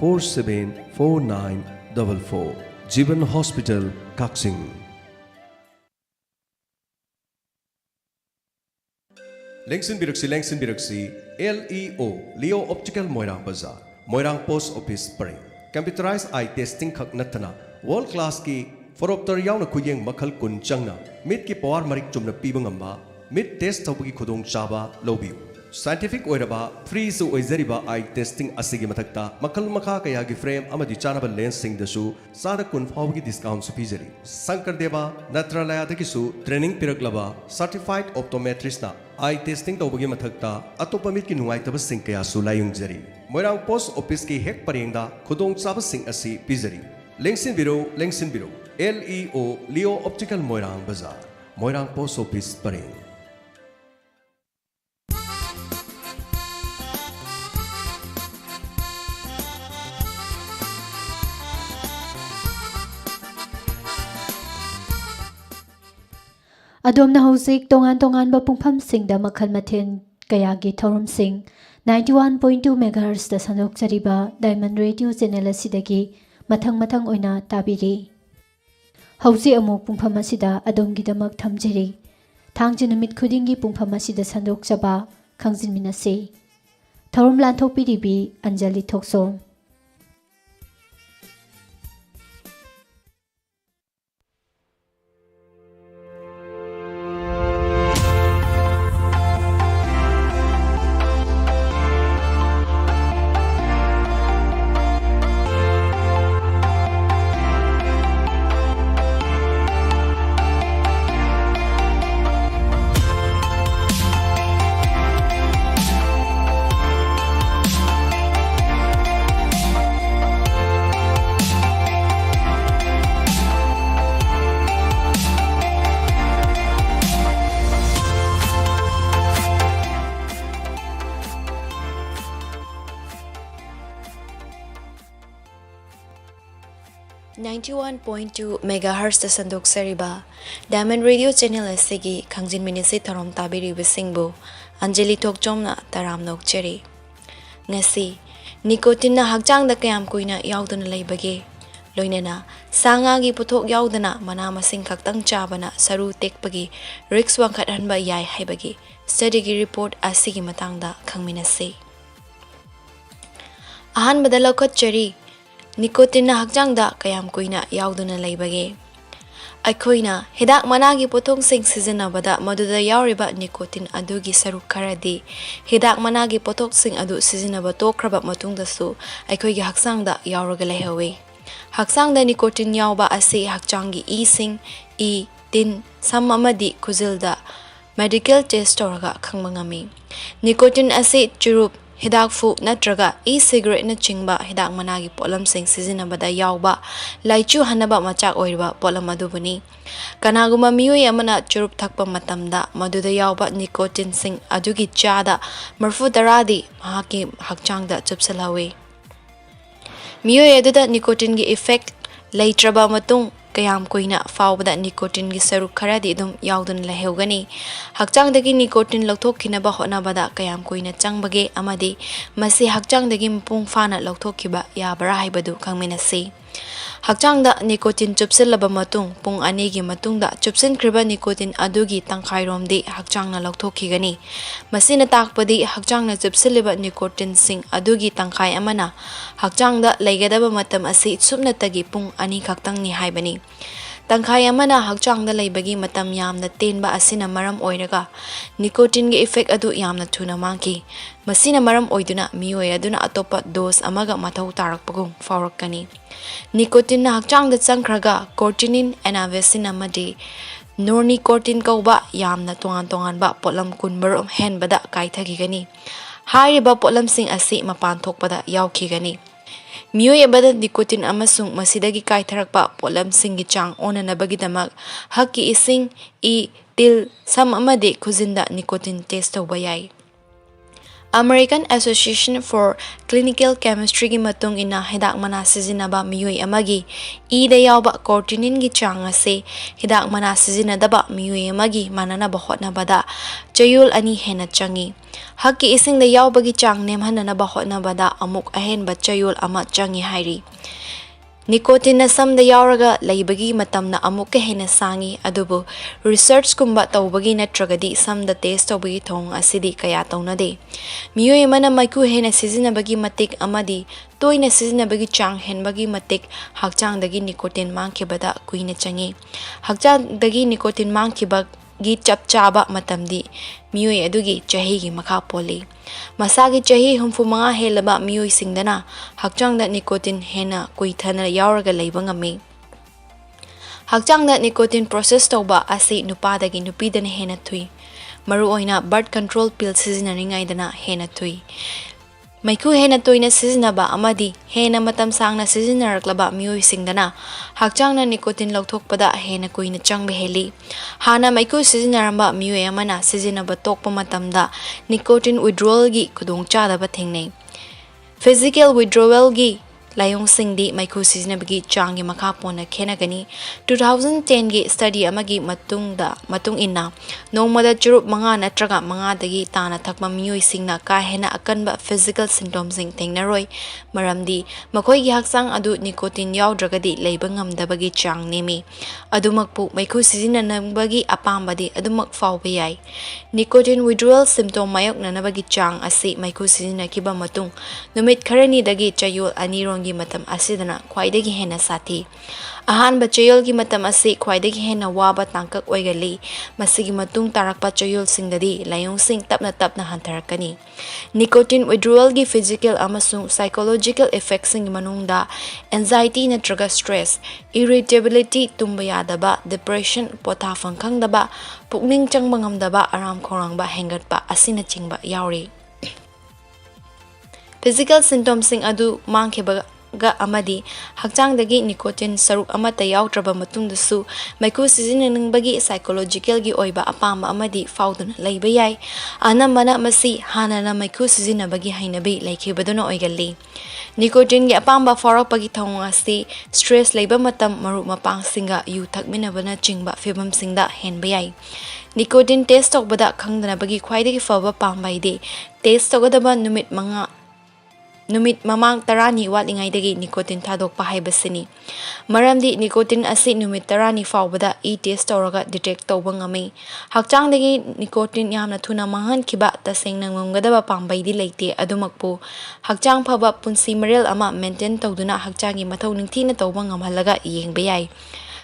474944 Jiban Hospital, Kakching. Lengsin Biraksi LEO Leo Optical Moirang Bazaar Moirang Post Office Paring Computerized Eye Testing Khak Natana World Class Ki Foropter Yauna Kuyeng Makal Kun Changna Mid Ki Power Marik Chumna Pibangamba Mid Test Tawagi Kudong Chaba Lobiu Scientific Oiraba Free Su Oizeriba Eye Testing Asigi Matakta Makal Maka Kayagi Frame Amadi Chanaba Lens Sing the Shoe Sada Kun Fawagi Discount Supizeri Sankar Deva Natralaya Takisu Training Piraglaba Certified Optometrist Na Eye Testing Tawagi Matakta Atopamit Ki Nuaitaba Sing Kaya Sulayung Jeri Moirang Post Office Ki Hek Paringda Kudong Chaba Sing Asi Pizeri Lengsin Biro LEO Leo Optical Moirang Bazaar Moirang Post Office Paring Adom na hosik tongan ba pungpam sing da makal matin kaya gi thorum sing 91.2 MHz da sanok chariba Diamond Radio channel asidagi mathang oina tabiri hausi amuk pungpam asida adom gi damak thamjeri thangjin numit khudingi pungpam asida sanok chaba khangjinminasi thorum lanthok piribi Anjali Thoksom MHz da sandok seriba Diamond Radio channel asigi KHANGJINMINASI tharom tabiri bisingbu Anjali Thoksom na taram nok cheri ngasi nicotine na hakjang da kayam kuina yauduna leibage loinena sanga gi puthok yaudana mana masing khaktang chabana saru tekpagi risks wangkhat hanba yai haibagi study gi report asigi matangda khangminasi ahan badala khot cheri Nicotine na hakjang da kayam kuina yauduna leibage aikoina hidak managi pothong sing sizinabada maduda yauriba nicotine adugi saruk kharadi hidak managi pothok sing adu sizinaba tokraba matungda su aikoigi haksang da yauraga lehawe haksang da nicotine yauba ase hakjangi e sing e tin samamadi kuzilda medical test toraga khangmangami nicotine ase churup hidak fu natraga e-cigarette na chingba hidak managi polam sing sizinabada yauba laichu hanaba machak oirba polam adubuni kanaguma miyoi amana churup thakpa matamda maduda yauba nicotine sing adugi chada marfu daradi mahaki hakchangda chupsalawe miyoi aduda nicotine gi effect leitraba matung kayam koina fawbada nicotine gi saru kharadi dum yaudun lehewgani hakchangdagi nicotine lokthokhinaba honabada kayam koina changbage amadi masi hakchangdagi mpung fana lokthokiba yabara haibadu khangminasi hakchangda nicotine chupsilaba matung pung ani gi matungda chupsin kriba nicotine adugi tangkhairomdi hakchangna lokthokigani masina takpadi hakchangna chupsiliba nicotine sing adugi tangkhai amana hakchangda leigadaba matam asi sumnatagi pung ani khaktang ni haibani tangkhai amana hakchangda leibagi matam yamna tenba asina maram oiraga nicotine gi effect adu yamna thuna mangki masina maram oiduna miyoi aduna atopa dose amaga mathau tarakpagum fawrakani nicotine hakchangda changkhraga cortinin anavesin amadi nornicotin kauba yamna tongan ba polam kunmarom henbada kaithagigani hariba polam sing asi mapan thokpada yaukhigani miyoi abada nicotine amasung masidagi kaitharakpa polam singi chang onanabagi damak hakki ising e til sam amade khuzinda nicotine test tawba yai American Association for Clinical Chemistry gi matung ina hidak mana sizinaba miyoi amagi ida yawba cortinin gi chang ase hidak mana sizinadaba miyoi amagi manana bahotna bada chayul ani hena changi hakki ising da yawba gi chang nemhanana bahotna bada amuk ahen ba chayul ama changi hairi Nicotine na samda yauraga laibagi matamna amuka hena sangi adubu research kumba tawbagi natragadi samda test tawbagi thong asidi kaya tawnade miyoy mana maiku hena sizinabagi matik amadi toina sizinabagi chang henbagi matik hakchangdagi nicotine mangkibada kuina changi hakchangdagi nicotine mangkibagi chapchaba matamdi miyoy adugi chahi gi makha poli masagi chahi humfu mga helaba miyoy singdana hakchangda nicotine hena kuithana yauraga leiba ngami hakchangda nicotine process tawba asi nupadagi nupidana hena thui maru oina birth control pill sizinaringaidana hena thui Maiku hena toina sizinaba amadi hena matam sangna sizinaraklaba miyoy singdana hakchangna nicotine lauthokpada hena kuina changbe heli hana maiku sizinaramba miyoy amana sizinaba tokpa matamda nicotine withdrawal gi khudongchadaba thengnei physical withdrawal gi layong singdi maiku sizinabagi changi makha pona khenagani 2010 gi study amagi matung ina nongmada churup manga natraga manga dagi tana thakma miyoy singna ka hena akanba physical symptoms sing tengnaroi maramdi makoi gi haksang adu nicotine yawdragadi leiba ngamdabagi chang nemi adumakpu maiku sizinanabagi apambadi adumak fawba yai nicotine withdrawal symptom mayok nanabagi chang asi maiku sizinakiba matung numit kharani dagi chayul anirong gi matam asidana khwaidagi hena sathi ahan ba chayol gi matam asi khwaidagi hena waba tangkak oigali masigi matung tarakpa chayol singdadi layong sing tapna hantarakani nicotine withdrawal gi physical amasung psychological effects sing manungda anxiety natraga stress irritability tumba yadaba depression pothafang khangdaba pukning changba ngamdaba aram khorangba hengatpa asina chingba yauri physical symptoms sing adu mangkheba ga amadi hakchangdagi nicotine saruk amata yawtraba matungdasu maiku sizinanangbagi psychological gi oiba apama amadi fauduna leiba yai anamana masi hanana maiku sizinabagi hainabi laikhibaduna oigalli nicotine gi apamba farakpagi thongasi stress leiba matam maru mapang singa yu thakminabana chingba fibam singda henba yai nicotine test tokbada khangdanabagi khwaidagi faba pambaide test togadaba numit mamang tarani walingaidagi nicotine thadokpa haibasini maramdi nicotine asi numit tarani fawbada test tawraga detect tawba ngami hakchangdagi nicotine yamna thuna mangan khiba tasengna ngamgadaba pambaidi leite adumakpu hakchang phaba punsi marel ama maintain tawduna hakchangi mathau ningthina tawba ngamhalaga yengba yai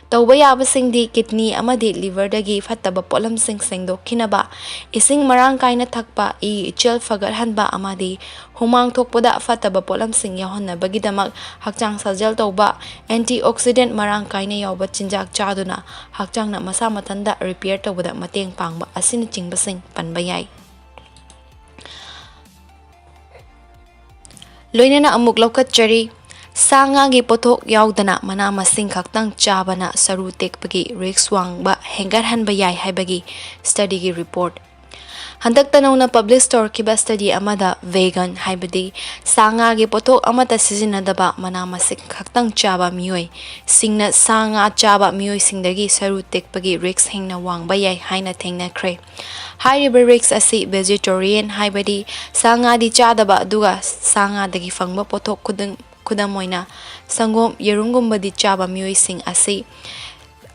tawba yabasingdi kidney amadi liver dagi fattaba polam sing sengdokhinaba ising marang kaina thakpa ichel fagarhanba amadi humang thokpada fattaba polam sing yahonna bagidamak hakchang sajal tawba antioxidant marang kaina yawba chinjak chaduna hakchangna masa matanda repair tawbada mateng pangba asina chingbasing panba yai loinana amuk lokat chari Sanga gi pothok yaudana mana masing khaktang chabana saru tekpagi risk wangba hengarhanba yai haibagi study gi report handak tanawna publish tor kiba study amada vegan haibadi sanga gi pothok amata sizinadaba mana masing khaktang chaba miyoi singna sanga chaba miyoi singdagi saru tekpagi risk hengna wangba yai haina thengna khre hariba risk asi vegetarian haibadi sanga di chadaba duga sanga dagi fangba pothok kudamoina sangom yerungumbadi chaba miyoy sing asi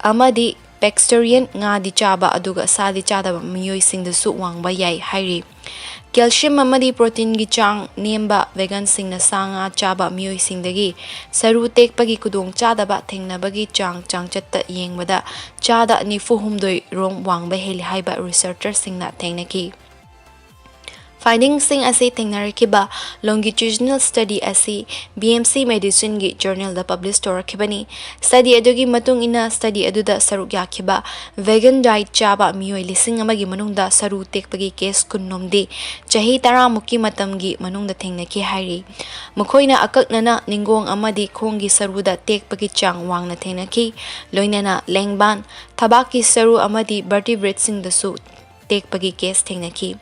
amadi pescatarian nga di chaba aduga sa di chadaba miyoy sing dasu wangba yai hairi calcium amadi protein gi chang nemba vegan sing na sanga chaba miyoy sing dagi saru tekpagi kudong chadaba thengnabagi chang chatta yengbada chada ni fuhumdoi rong wangba heli haiba researcher sing na thengnaki Findings sing asi tengnarikiba longitudinal study asi BMC Medicine gi journal da publish tor kibani study adugi matung ina study aduda saruk yakiba vegan diet chaba miyoi lising amagi manungda saru tekpagi case kunnomdi chahi tara muki matamgi manungda thengnaki hairi makoina akaknana ningong amadi khonggi saruda tekpagi chang wangna thengnaki loinana lengban thabaki saru amadi vertebrate sing dasu tekpagi case thengnaki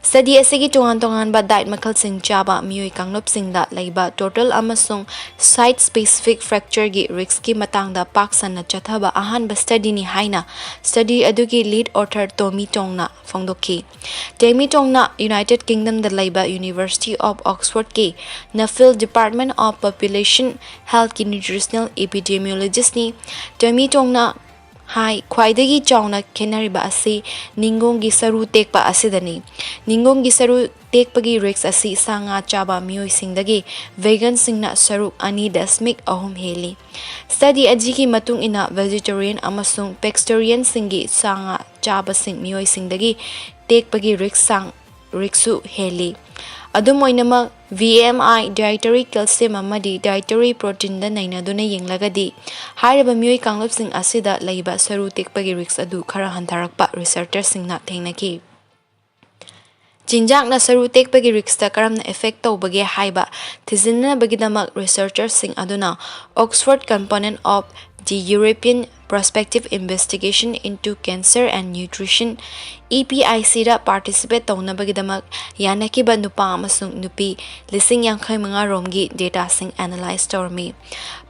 Study asigi tongan ba diet makal sing chaba mioi kanglop sing da leiba total amasung site specific fracture gi risk ki matang da paksan na chathaba ahan ba study ni haina study adugi lead author Tommy Tongna phongdoki Tommy Tongna United Kingdom da leiba University of Oxford ki Nuffield Department of Population Health ki nutritional epidemiologist ni Tommy Tongna Hai khwaidagi chawna khenariba asi ningongi saru tekpa asidani ningongi saru tekpagi risks asi sanga chaba mioi singdagi vegan singna saru ani dasmik ahum heli study ajiki matung ina vegetarian amasung pescatarian singi sanga chaba sing mioi singdagi tekpagi risksu heli adumoinama VMI dietary calcium amadi dietary protein da nainaduna yenglagadi hairaba mioi kanglop sing asida leiba saru tekpagi risk adu khara hantharakpa researchers singna thengnaki Jinjak na saru tekpagi risk ta karamna effect tawbage haiba thizinna bagidamak researchers sing aduna Oxford component of the European Prospective Investigation into Cancer and Nutrition EPIC da participate tawna bagidamak yanakiba nupa amasung nupi lising yangkhai manga romgi data sing analyze tawmi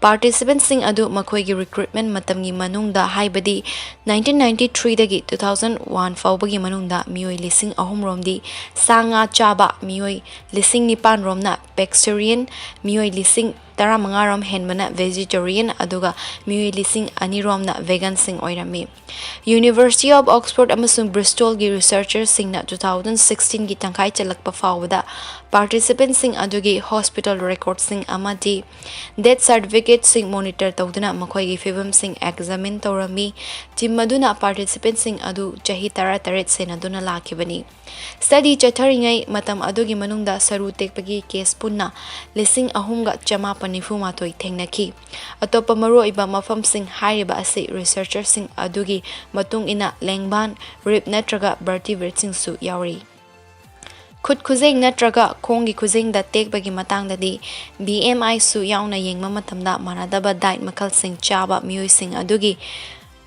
participants sing adu makhoi recruitment matamgi manungda haibadi 1993 dagi 2001 fawbagi manungda mioi lising ahum romdi sanga chaba mioi lising nipan romna pescatarian mioi lising tara mangarom henmana vegetarian aduga mioi lising aniromna vegan sing oirami University of Oxford amasung Bristol gi researchers singna 2016 gi tangkai chalakpa fawda participants sing adugi hospital records sing amadi death certificate sing monitor tawduna makhoi gi fibam sing examine tawrami tim maduna participants sing adu chahi tara taret senaduna lakibani study chatharingai matam adugi manungda saru tekpagi case punna lising ahumga chama panifu matoi thengnaki atopa maro iba mafam sing hairiba ase researchers sing adugi matung ina lengban rib natraga vertebrate sing su yauri khud khuzeng natraga khongi khuzeng da tekbagi matangdadi BMI su yauna yengma matamda manadaba diet makal sing chaba mioi sing adugi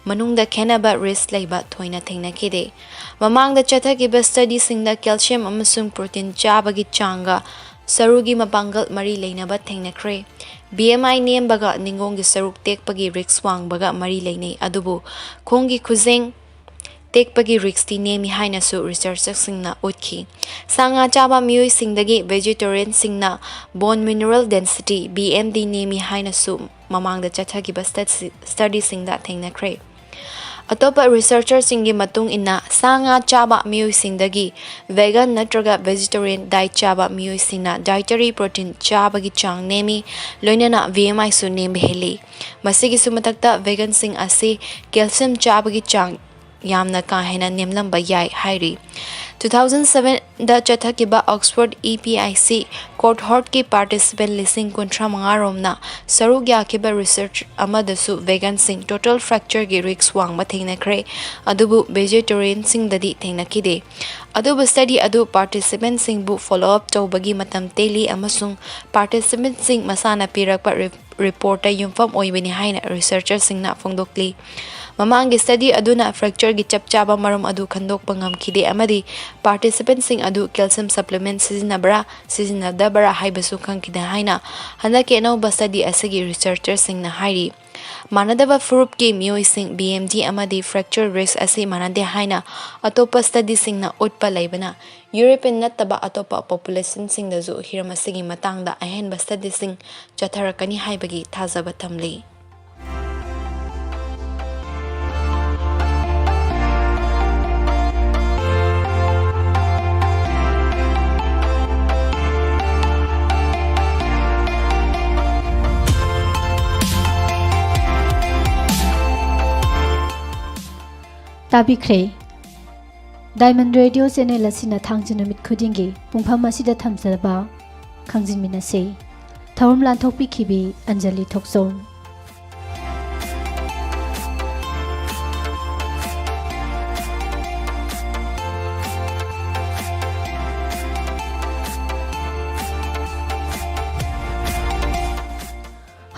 manungda khenaba risk leiba thoina thengnakide mamangda chathagiba study singda calcium amasung protein chabagi changa sarugi mapangal mari leinaba thengnakre BMI nembaga ningongi saruk tekpagi risk wangbaga mari leinei adubu khongi khuzeng tekpagi risk ti nemi haina su researchers singna utki sanga chaba mioi singdagi vegetarian singna bone mineral density BMD nemi haina su mamangda chathagiba study singda thengnakre Atopa researchers singi matung ina sanga chaba mioi singdagi vegan natraga vegetarian diet chaba mioi singna dietary protein chaba gi chang nemi loinana VMI su nemi heli masigi sumatakta vegan sing asi calcium chaba gi chang yamna ka hena nemlamba yai hairi 2007 da chathakiba Oxford EPIC cohort ki participant lising kontra mangaromna sarugya kiba research amadasu vegan sing total fracture gi risk wang ma thengnakre adubu vegetarian sing dadi thengnakide adubu study adu participant sing bu follow up tawbagi matam teli amasung participant sing masana pirakpa report yumfam oibini haina researcher singna phongdokli Mamangi study aduna fracture gi chapchaba maram adu khandok pangam khide amadi participants sing adu calcium supplement sizinadabara haibasu khangkida haina hanake no study asagi researchers sing na hairi manadaba fruit ki mioi sing BMD amadi fracture risk asi manade haina atopa study sing na utpa laibana European nataba atopa population sing da zu hirmasigi matangda ahen study sing chatharakani haibagi thazaba thamli Tabikre Diamond Radio channel asina thangjinamit khudingi pungpham asida thamjaba khangjinminashi thawum lanthokpi khibi Anjali Thoksom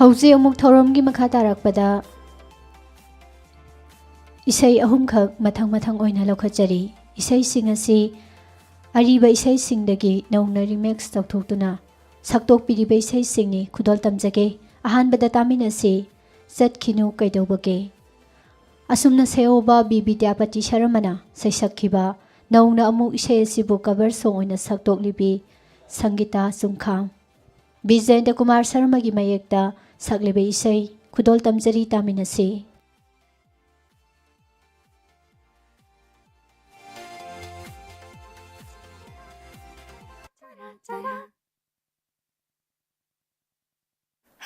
Hauji amuk thoromgi makha tarakpada Isei ahum khak mathang oina lokhachari isei sing asi ꯑꯔꯤꯕ ꯏꯁꯩꯁꯤꯡꯗꯒꯤ ꯅꯧꯅ ꯔꯤꯃꯦꯛꯁ ꯇꯧꯊꯣꯛꯇꯨꯅ ꯁꯛꯇꯣꯛꯄꯤꯔꯤꯕ ꯏꯁꯩꯁꯤꯡꯅꯤ ꯈꯨꯗꯣꯜ ꯇꯝꯖꯒꯦ ꯑꯍꯥꯟꯕꯗ ꯇꯥꯃꯤꯟꯅꯁꯤ ꯆꯠꯈꯤꯅꯨ ꯀꯩꯗꯧꯕꯒꯦ ꯑꯁꯨꯝꯅ ꯁꯩꯑꯣꯕ B Bidyapati ꯁꯔꯃꯅ ꯁꯩꯁꯛꯈꯤꯕ ꯅꯧꯅ ꯑꯃꯨꯛ ꯏꯁꯩ ꯑꯁꯤꯕꯨ ꯀꯚꯔ ꯁꯣꯡ ꯑꯣꯏꯅ ꯁꯛꯇꯣꯛꯂꯤꯕꯤ ꯁꯪꯒꯤꯇꯥ ꯆꯨꯡꯈꯥꯝ ꯕꯤ ꯖꯌꯟꯇ ꯀꯨꯃꯥꯔ ꯁꯔꯃꯒꯤ ꯃꯌꯦꯛꯇ ꯁꯛꯂꯤꯕ ꯏꯁꯩ ꯈꯨꯗꯣꯜ ꯇꯝꯖꯔꯤ ꯇꯥꯃꯤꯟꯅꯁꯤ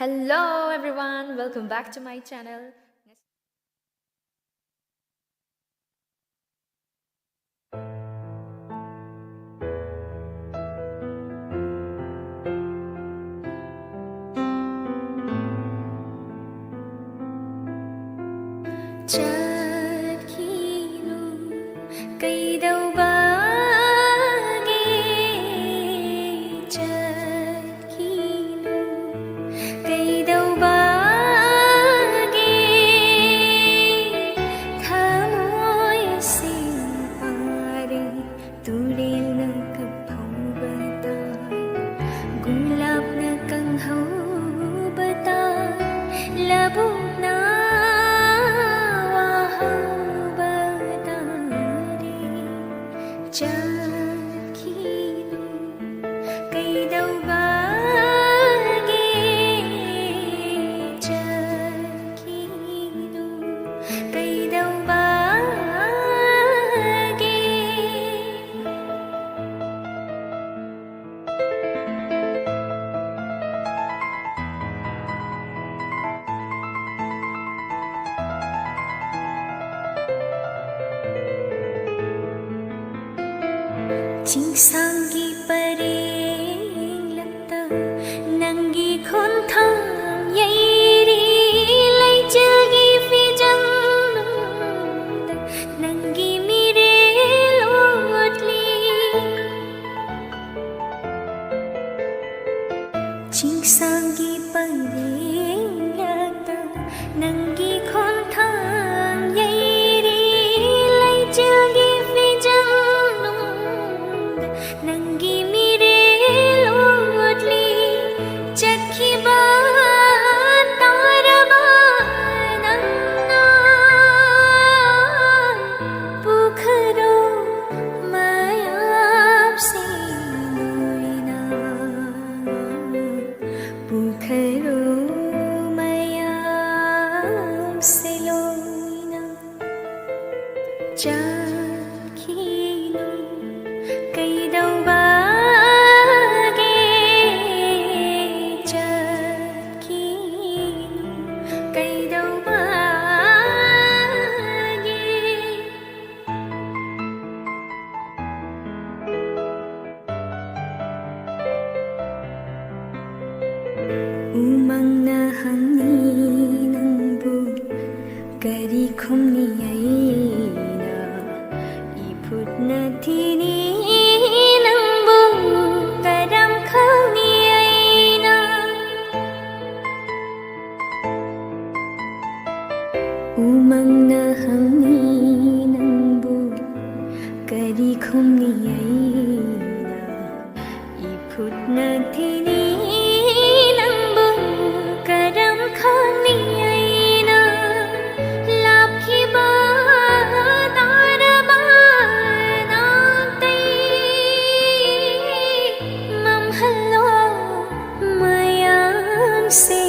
Hello everyone, welcome back to my channel. Chakinu kaidawbage chakinu kaidawbage thamoy singpare turil na kaphaubata gulab na kanghaubata labog na Chakinu kaidawbage chakinu kaidawbage Chingsanggi pareng lakta nangi khonthang yairi laichagi fijang nangi mire lotli Chingsanggi pareng lakta nangi khonthang yairi laichagi fijang Nangi mire lotli chakhiba taraba nanna pukharo mayap se loina pukharo mayap se loina chakinu kaidawbage chakinu kaidawbage umang na hangni nangbu kari khumni aina iput na thini Umang na hangni nangbu kari khumni aina iput na thini nangbu karam khani aina labkhiba taraba natai mamhallo mayam se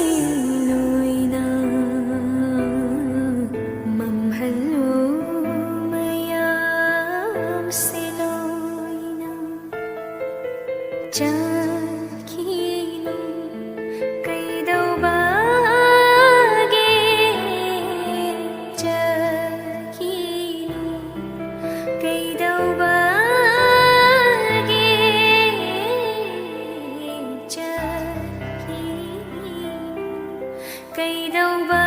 Chakinu kaidawbage chakinu kaidawbage chakinu kaidawbage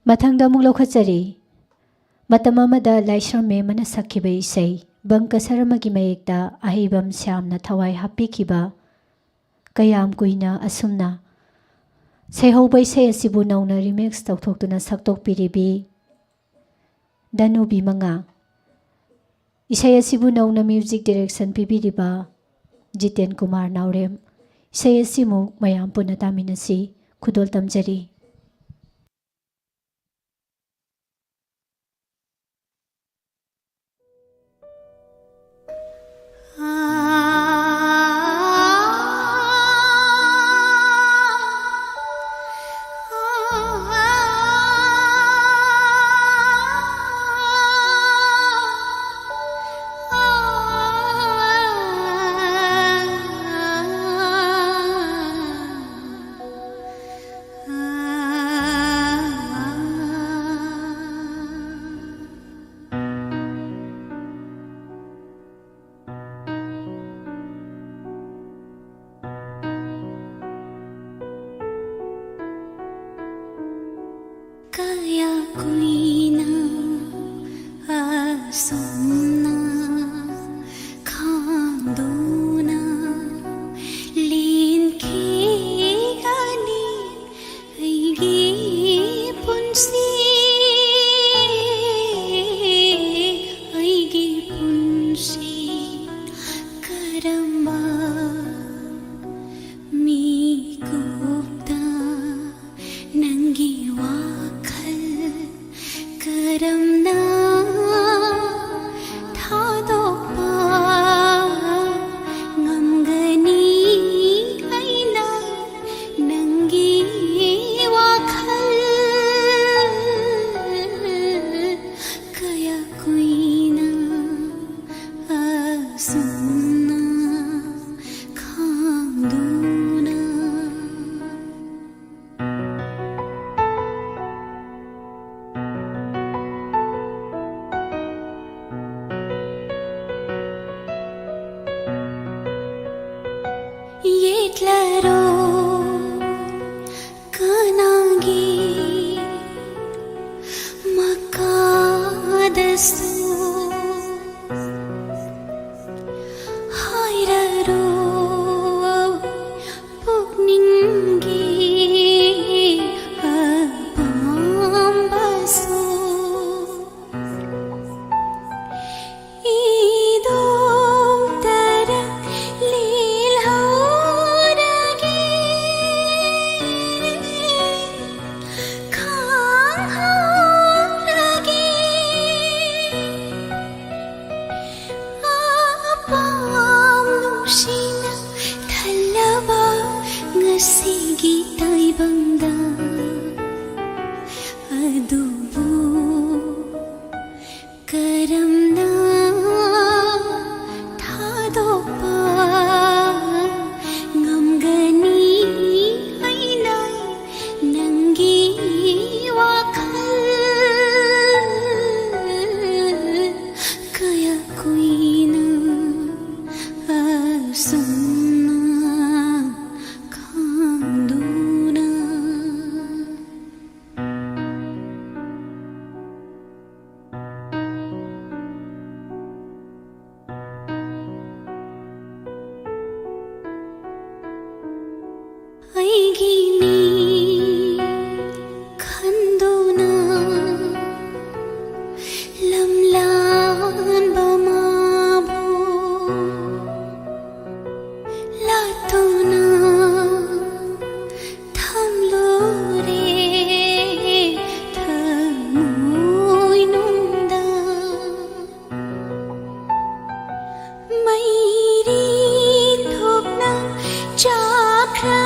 ꯃꯊꯪꯗ ꯑꯃꯨꯛ ꯂꯧꯈꯠꯆꯔꯤ ꯃꯇꯝ ꯑꯃꯗ ꯂꯥꯏꯁ꯭ꯔꯝ ꯃꯦꯝꯅ ꯁꯛꯈꯤꯕ ꯏꯁꯩ ꯕꯪꯀ ꯁꯔꯃꯒꯤ ꯃꯌꯦꯛꯇ ꯑꯍꯩꯕꯝ ꯁ꯭ꯌꯥꯝꯅ ꯊꯋꯥꯏ ꯍꯥꯞꯄꯤꯈꯤꯕ ꯀꯌꯥꯝ ꯀꯨꯏꯅ ꯑꯁꯨꯝꯅ ꯁꯩꯍꯧꯕ ꯏꯁꯩ ꯑꯁꯤꯕꯨ ꯅꯧꯅ ꯔꯤꯃꯤꯛꯁ ꯇꯧꯊꯣꯛꯇꯨꯅ ꯁꯛꯇꯣꯛꯄꯤꯔꯤꯕꯤ ꯗꯅꯨꯕꯤ ꯃꯉꯥ ꯏꯁꯩ ꯑꯁꯤꯕꯨ ꯅꯧꯅ ꯃ꯭ꯌꯨꯖꯤꯛ ꯗꯤꯔꯦꯛꯁꯟ ꯄꯤꯕꯤꯔꯤꯕ ꯖꯤꯇꯦꯟ ꯀꯨꯃꯥꯔ ꯅꯥꯎꯔꯦꯝ ꯏꯁꯩ ꯑꯁꯤꯃꯨꯛ ꯃꯌꯥꯝ ꯄꯨꯟꯅ ꯇꯥꯃꯤꯟꯅꯁꯤ ꯈꯨꯗꯣꯜ ꯇꯝꯖꯔꯤ Kaya kuina asomna khangdona lin ki ani aigi punsi karama mi gupta nangi karamna thadokpa ngamgani aina nangi wakhal kaya kuina asumna khangduna Yetlaro kanagi makadasu hairaro pugningi apambasu idong tara Sige taibangda adubu karamna thadokpa ngamgani aina nangi wakhal kaya kuina asumna aigini khandona lamlan bamabu latona thamlore thamoi nungda mairi thokna chakra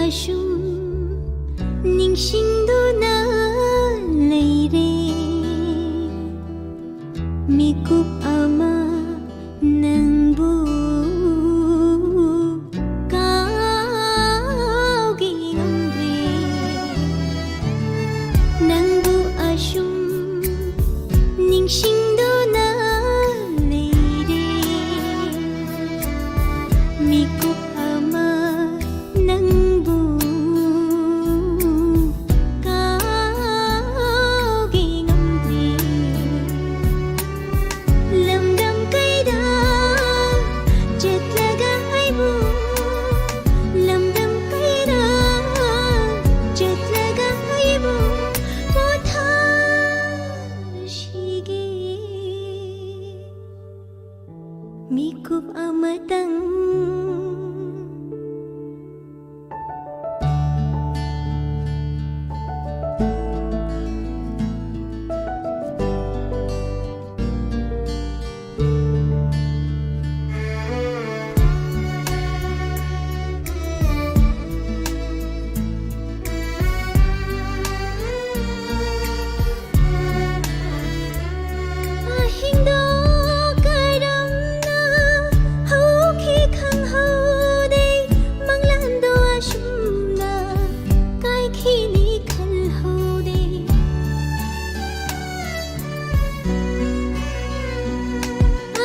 ꯑꯁꯨꯝ ꯅꯤꯡꯁꯤꯡꯗꯨꯅ ꯂꯩꯔꯦ ꯃꯤꯀꯨꯞ ꯑꯃ ꯅꯪꯕꯨ ꯀꯥꯎꯒꯦ ꯉꯝꯗ꯭ꯔꯦ ꯅꯪꯕꯨ ꯑꯁꯨꯝ ꯅꯤꯡꯁꯤꯡꯗꯨꯅ ꯂꯩꯔꯦ ꯃꯤꯀꯨꯞ ꯑꯃ ꯅꯪꯕꯨ ꯀꯥꯎꯒꯦ ꯉꯝꯗ꯭ꯔꯦ ꯂꯝꯗꯝ ꯀꯩꯗ ꯆꯠꯂꯒ ꯑꯩꯕꯨ ꯂꯝꯗꯝ ꯀꯩꯗ ꯆꯠꯂꯒ ꯑꯩꯕꯨ ꯄꯣꯊꯥꯔꯤꯁꯤꯒꯦ ꯃꯤꯀꯨꯞ ꯑꯃꯇꯪ ꯑꯍꯤꯡꯗꯣ ꯀꯔꯝꯅ ꯍꯧꯈꯤ ꯈꯪꯍꯧꯗꯦ ꯃꯪꯂꯥꯟꯗꯣ ꯑꯁꯨꯝꯅ ꯀꯥꯏꯈꯤꯅꯤ ꯈꯜꯍꯧꯗꯦ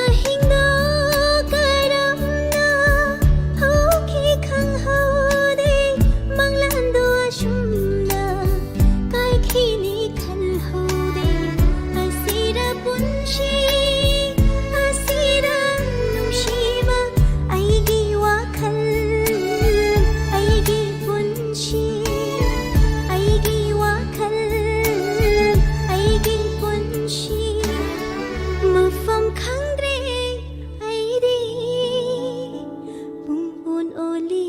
ꯑꯍꯤꯡꯗꯣ ꯀꯔꯝꯅ ꯍꯧꯈꯤ ꯈꯪꯍꯧꯗꯦ ꯃꯪꯂꯥꯟꯗꯣ ꯑꯁꯨꯝꯅ ꯀꯥꯏꯈꯤꯅꯤ ꯈꯜꯍꯧꯗꯦ ꯑꯁꯤꯔ ꯄꯨꯟꯁꯤ ꯑꯁꯤꯔ ꯅꯨꯡꯁꯤꯕ ꯑꯩꯒꯤ ꯋꯥꯈꯜ ꯑꯩꯒꯤ ꯄꯨꯟꯁꯤ ꯑꯩꯒꯤ ꯋꯥꯈꯜ ꯑꯩꯒꯤ ꯄꯨꯟꯁꯤ ꯃꯐꯝ ꯈꯪꯗ꯭ꯔꯦ ꯑꯩꯗꯤ ꯄꯨꯡ ꯑꯣꯟ ꯑꯣꯜꯂꯤ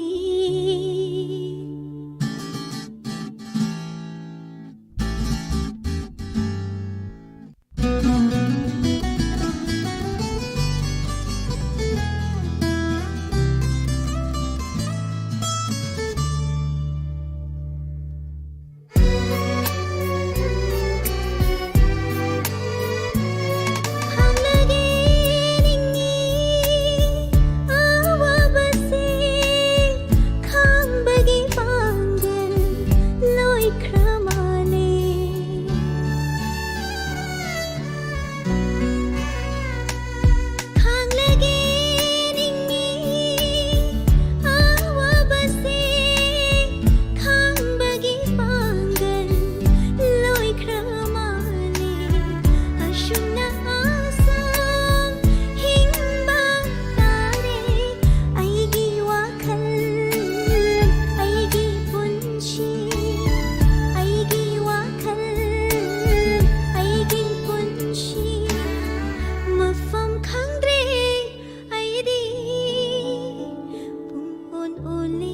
ꯈꯥꯡꯂꯒꯦ ꯅꯤꯡꯉꯤ ꯑꯋꯥꯕꯁꯦ ꯈꯥꯡꯕꯒꯤ ꯄꯥꯡꯒꯜ ꯂꯣꯏꯈ꯭ꯔ ꯃꯥꯜꯂꯦ ꯈꯥꯡꯂꯒꯦ ꯅꯤꯡꯉꯤ ꯑꯋꯥꯕꯁꯦ ꯈꯥꯡꯕꯒꯤ ꯄꯥꯡꯒꯜ ꯂꯣꯏꯈ꯭ꯔ ꯃꯥꯜꯂꯦ ꯑꯁꯨꯝꯅ ꯑꯁꯨꯝ ꯍꯤꯡꯕ ꯇꯥꯔꯦ ꯑꯩꯒꯤ ꯋꯥꯈꯜ ꯑꯩꯒꯤ ꯄꯨꯟꯁꯤ ꯑꯩꯒꯤ ꯋꯥꯈꯜ ꯑꯩꯒꯤ ꯄꯨꯟꯁꯤ ꯃꯐꯝ ꯈꯪꯗ꯭ꯔꯦ ꯑꯩꯗꯤ ꯄꯨꯡ ꯑꯣꯟ ꯑꯣꯜꯂꯤ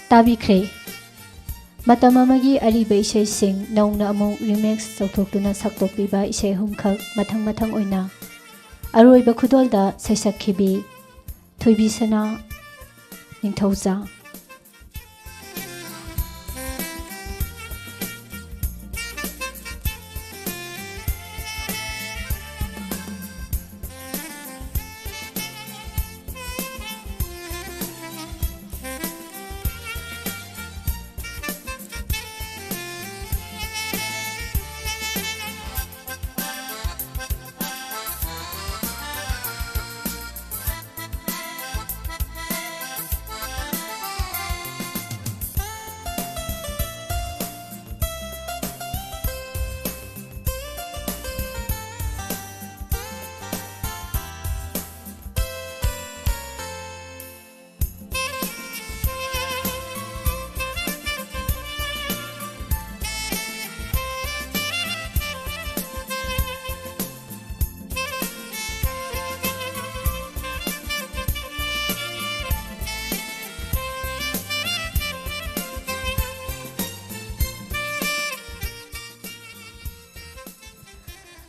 ꯇꯥꯕꯤꯈ꯭ꯔꯦ ꯃꯇꯝ ꯑꯃꯒꯤ ꯑꯔꯤꯕ ꯏꯁꯩꯁꯤꯡ ꯅꯧꯅ ꯑꯃꯨꯛ ꯔꯤꯃꯦꯛꯁ ꯇꯧꯊꯣꯛꯇꯨꯅ ꯁꯛꯇꯣꯛꯄꯤꯕ ꯏꯁꯩ ꯑꯍꯨꯝꯈꯛ ꯃꯊꯪ ꯃꯊꯪ ꯑꯣꯏꯅ ꯑꯔꯣꯏꯕ ꯈꯨꯗꯣꯜꯗ ꯁꯩꯁꯛꯈꯤꯕꯤ ꯊꯣꯏꯕꯤꯁꯅꯥ ꯅꯤꯡꯊꯧꯖꯥ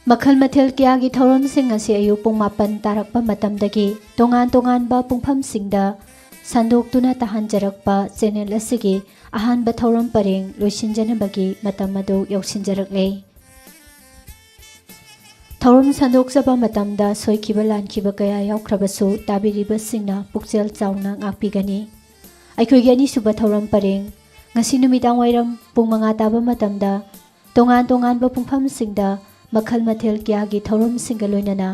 ꯃꯈꯜ ꯃꯊꯦꯜ ꯀꯌꯥꯒꯤ ꯊꯧꯔꯝꯁꯤꯡ ꯑꯁꯤ ꯑꯌꯨꯛ ꯄꯨꯡ 8 ꯇꯥꯔꯛꯄ ꯃꯇꯝꯗꯒꯤ ꯇꯣꯉꯥꯟ-ꯇꯣꯉꯥꯟꯕ ꯄꯨꯡꯐꯝꯁꯤꯡꯗ ꯁꯟꯗꯣꯛꯇꯨꯅ ꯇꯥꯍꯟꯖꯔꯛꯄ ꯆꯦꯅꯦꯜ ꯑꯁꯤꯒꯤ ꯑꯍꯥꯟꯕ ꯊꯧꯔꯝ ꯄꯔꯦꯡ ꯂꯣꯏꯁꯤꯟꯖꯅꯕꯒꯤ ꯃꯇꯝ ꯑꯗꯨ ꯌꯧꯁꯤꯟꯖꯔꯛꯂꯦ꯫ ꯊꯧꯔꯝ ꯁꯟꯗꯣꯛꯆꯕ ꯃꯇꯝꯗ ꯁꯣꯏꯈꯤꯕ ꯂꯥꯟꯈꯤꯕ ꯀꯌꯥ ꯌꯥꯎꯈ꯭ꯔꯕꯁꯨ ꯇꯥꯕꯤꯔꯤꯕꯁꯤꯡꯅ ꯄꯨꯛꯆꯦꯜ ꯆꯥꯎꯅ ꯉꯥꯛꯄꯤꯒꯅꯤ꯫ ꯑꯩꯈꯣꯏꯒꯤ ꯑꯅꯤꯁꯨꯕ ꯊꯧꯔꯝ ꯄꯔꯦꯡ ꯉꯁꯤ ꯅꯨꯃꯤꯗꯥꯡꯋꯥꯏꯔꯝ ꯄꯨꯡ 5 ꯇꯥꯕ ꯃꯇꯝꯗ ꯇꯣꯉꯥꯟ-ꯇꯣꯉꯥꯟꯕ ꯄꯨꯡꯐꯝꯁꯤꯡꯗ ꯃꯈꯜ ꯃꯊꯦꯜ ꯀꯌꯥꯒꯤ ꯊꯧꯔꯝꯁꯤꯡꯒ ꯂꯣꯏꯅꯅ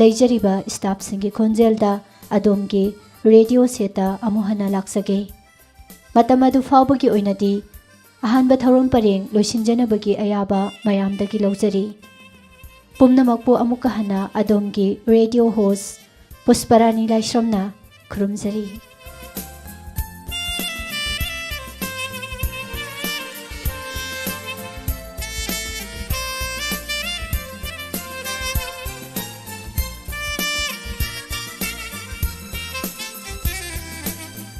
ꯂꯩꯖꯔꯤꯕ ꯁ꯭ꯇꯥꯐꯁꯤꯡꯒꯤ ꯈꯣꯟꯖꯦꯜꯗ ꯑꯗꯣꯝꯒꯤ ꯔꯦꯗꯤꯑꯣ ꯁꯦꯠꯇ ꯑꯃꯨꯛ ꯍꯟꯅ ꯂꯥꯛꯆꯒꯦ꯫ ꯃꯇꯝ ꯑꯗꯨ ꯐꯥꯎꯕꯒꯤ ꯑꯣꯏꯅꯗꯤ ꯑꯍꯥꯟꯕ ꯊꯧꯔꯝ ꯄꯔꯦꯡ ꯂꯣꯏꯁꯤꯟꯖꯅꯕꯒꯤ ꯑꯌꯥꯕ ꯃꯌꯥꯝꯗꯒꯤ ꯂꯧꯖꯔꯤ꯫ ꯄꯨꯝꯅꯃꯛꯄꯨ ꯑꯃꯨꯛꯀ ꯍꯟꯅ ꯑꯗꯣꯝꯒꯤ ꯔꯦꯗꯤꯑꯣ ꯍꯣꯁ ꯄꯨꯁꯄꯔꯥꯅꯤ ꯂꯥꯏꯁ꯭ꯔꯝꯅ ꯈꯨꯔꯨꯝꯖꯔꯤ꯫